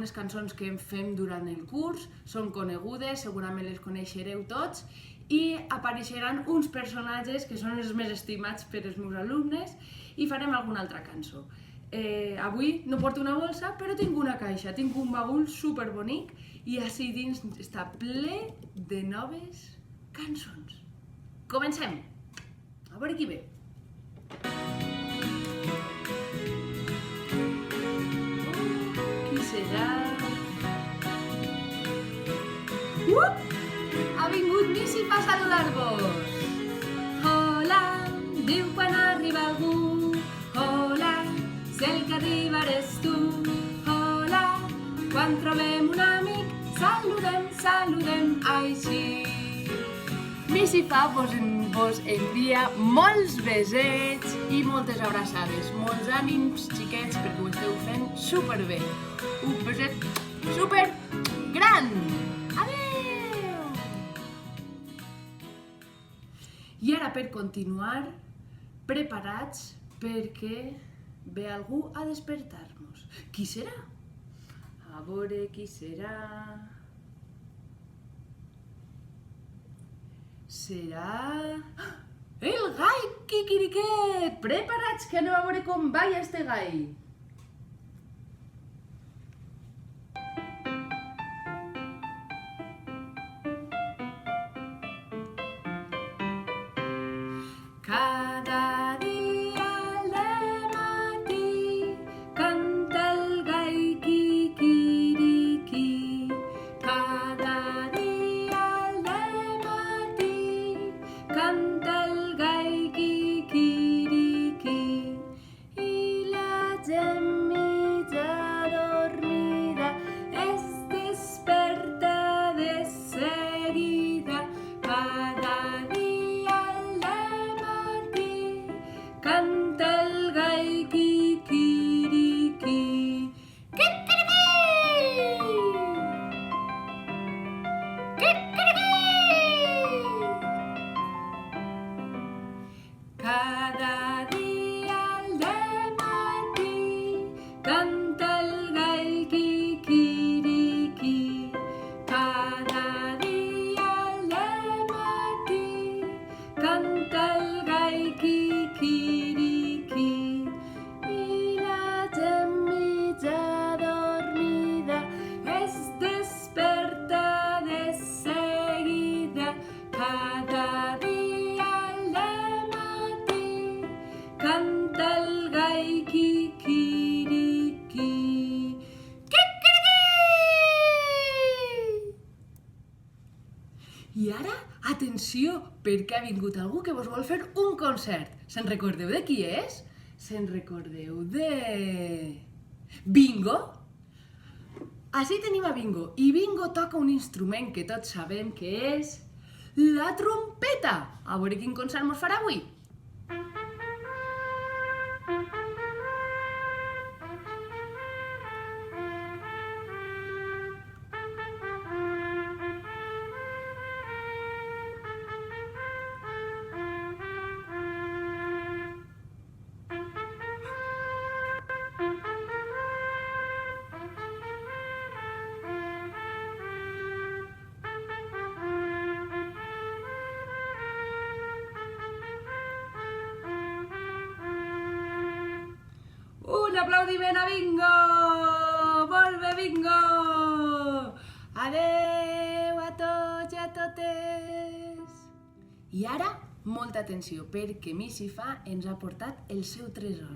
unes cançons que fem durant el curs, són conegudes, segurament les coneixereu tots, i apareixeran uns personatges que són els més estimats per als meus alumnes i farem alguna altra cançó. Avui no porto una bolsa, però tinc una caixa, tinc un baúl superbonic i així dins està ple de noves cançons. Comencem! A veure qui ve. Qui serà? Ha vingut Missif a saludar-vos! Hola, diu quan arriba algú. Hola, si el que arriba eres tu. Hola, quan trobem un amic, saludem així. Missif vos envia molts besets i moltes abraçades, molts ànims, xiquets, perquè ho esteu fent superbé. Un beset super gran! Adéu! I ara, per continuar, preparats perquè ve algú a despertar-nos. Qui serà? A veure qui serà... Serà... El gai Quiquiriquet! Preparats, que anem a veure com va este gai. Cada dia al dematí canta el gai Quiquiriquí. Cada dia al dematí canta el gai Quiquiriquí. I la gent mitja dormida es desperta de seguida. Cada dia al dematí canta el gai Quiquiriquí. Quiquiriquí! Quiquiriquí! Cada dia al dematí canta el gai Quiquiriquí. Cada dia al dematí canta el gai Quiquiriquí. I la gent mitja dormida es desperta de seguida. Cada dia al dematí canta el gai Quiquiriquí. Quiquiriquí! I ara, atenció, perquè ha vingut algú que vos vol fer un concert. Se'n recordeu de qui és? Se'n recordeu de... Bingo? Així tenim a Bingo, i Bingo toca un instrument que tots sabem que és la trompeta. A veure quin concert mos farà avui. Un aplaudiment a Bingo! Molt bé, Bingo! Adeu a tots i a totes! I ara, molta atenció, perquè Missif ens ha portat el seu tresor.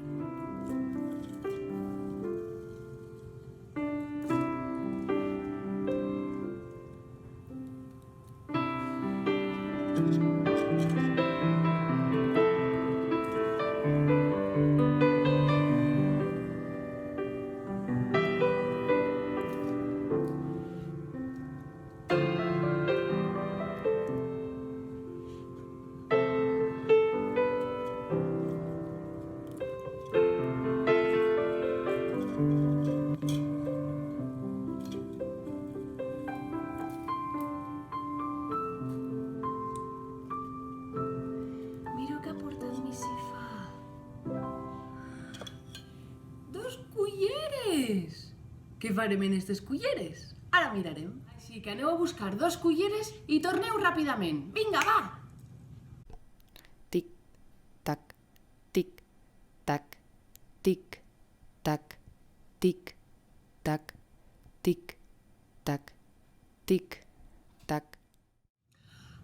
què farem en aquestes culleres? Ara mirarem. Així que aneu a buscar 2 culleres i torneu ràpidament. Vinga, va! Tic, tac, tic, tac, tic, tac, tic, tac, tic, tac, tic, tac.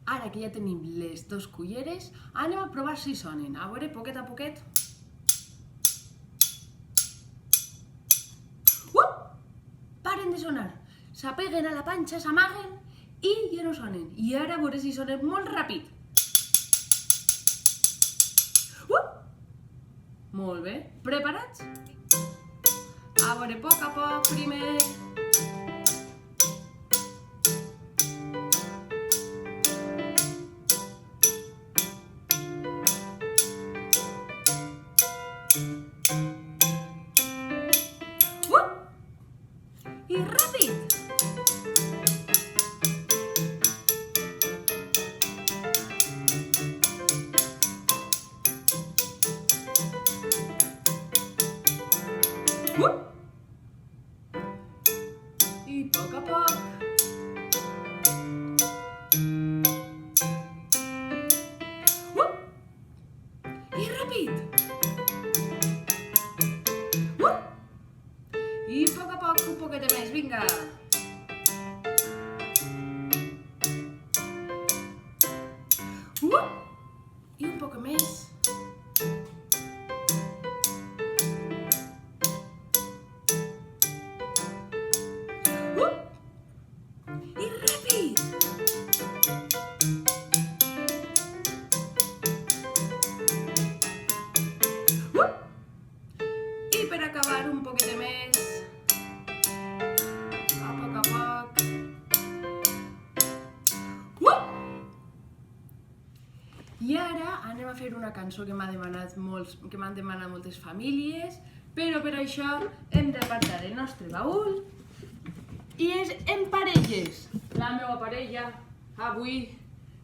Ara que ja tenim les 2 culleres, anem a provar si sonen. A veure, poquet a poquet. Paren de sonar. S'apeguen a la panxa, s'amaguen i ja no sonen. I ara a veure si sonen molt ràpid. Molt bé. Preparats? A veure, a poc, primer. I ràpid! I poc a poc. I ràpid! I poc a poc, un poquet més, vinga! I un poc més. I ràpid! I per acabar, un poquet més. A poc. I ara anem a fer una cançó que m'han demanat moltes famílies, però per això hem d'apartar el nostre baúl i és en parelles. La meva parella avui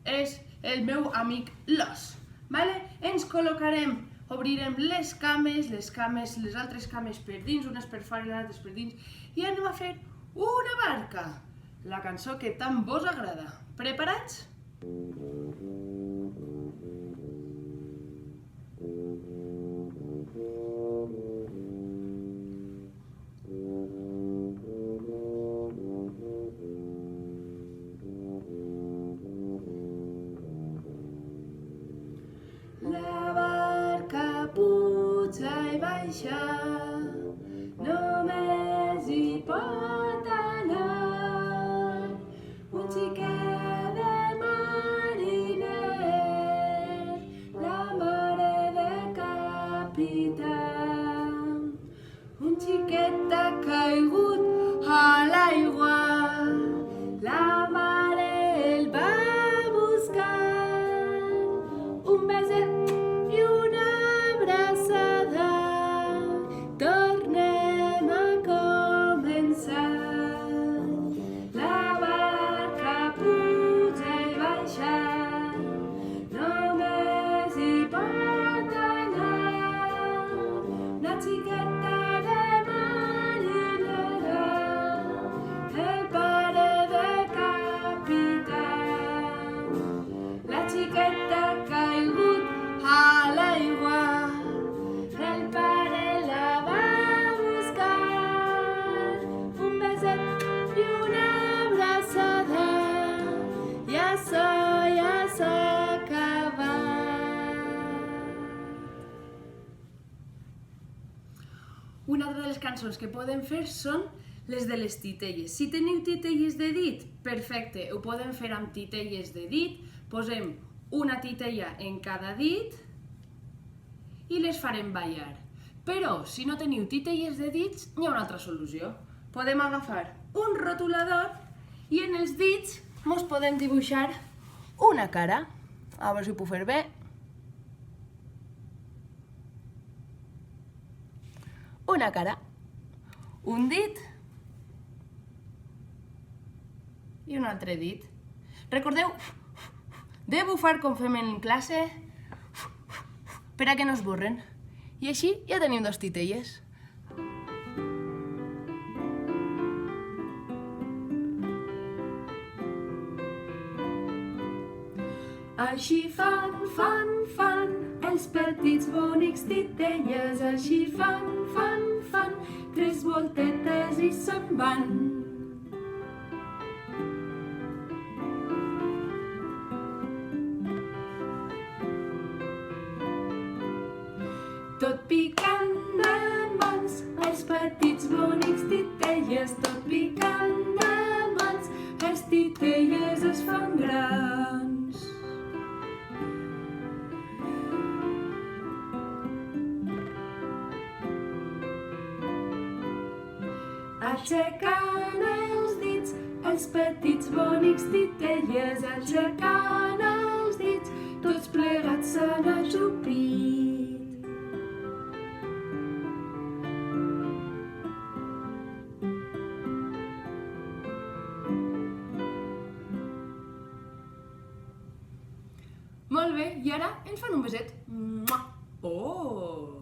és el meu amic l'os. Ens col·locarem, obrirem les cames, les altres cames per dins, unes per fora i les altres per dins, i anem a fer una barca, la cançó que tant vos agrada. Preparats? La barca puja i baixa, només hi pot anar un xiquet de mariner, la mare de capità. Un xiquet ha caigut a l'aigua, la mare el va buscar, un beset i una abraçada, tornem a començar. La barca puja i baixa, només hi pot anar una xiqueta de marinera, el pare de capità. La xiqueta ha caigut a l'aigua, el pare la va buscar, un beset i una abraçada, ja s'ha acabat. Una altra de les cançons que podem fer són les de les titelles. Si teniu titelles de dit, perfecte, ho podem fer amb titelles de dit. Posem una titella en cada dit i les farem ballar. Però, si no teniu titelles de dits, hi ha una altra solució. Podem agafar un rotulador i en els dits ens podem dibuixar una cara. A veure si ho puc fer bé. Una cara, un dit i un altre dit. Recordeu de bufar com fem en classe per a que no es borren. I així ja tenim 2 titelles. Així fan, fan, fan, els petits bonics titelles. Així fan, fan, fan, 3 voltetes i se'n van. Tot picant de mans, els petits bonics titelles. Tot picant de mans, els titelles es fan grans. Aixecant els dits, els petits bonics titelles. Aixecant els dits, tots plegats s'han ajupit. Molt bé, i ara ens fan un beset. Mua! Oh!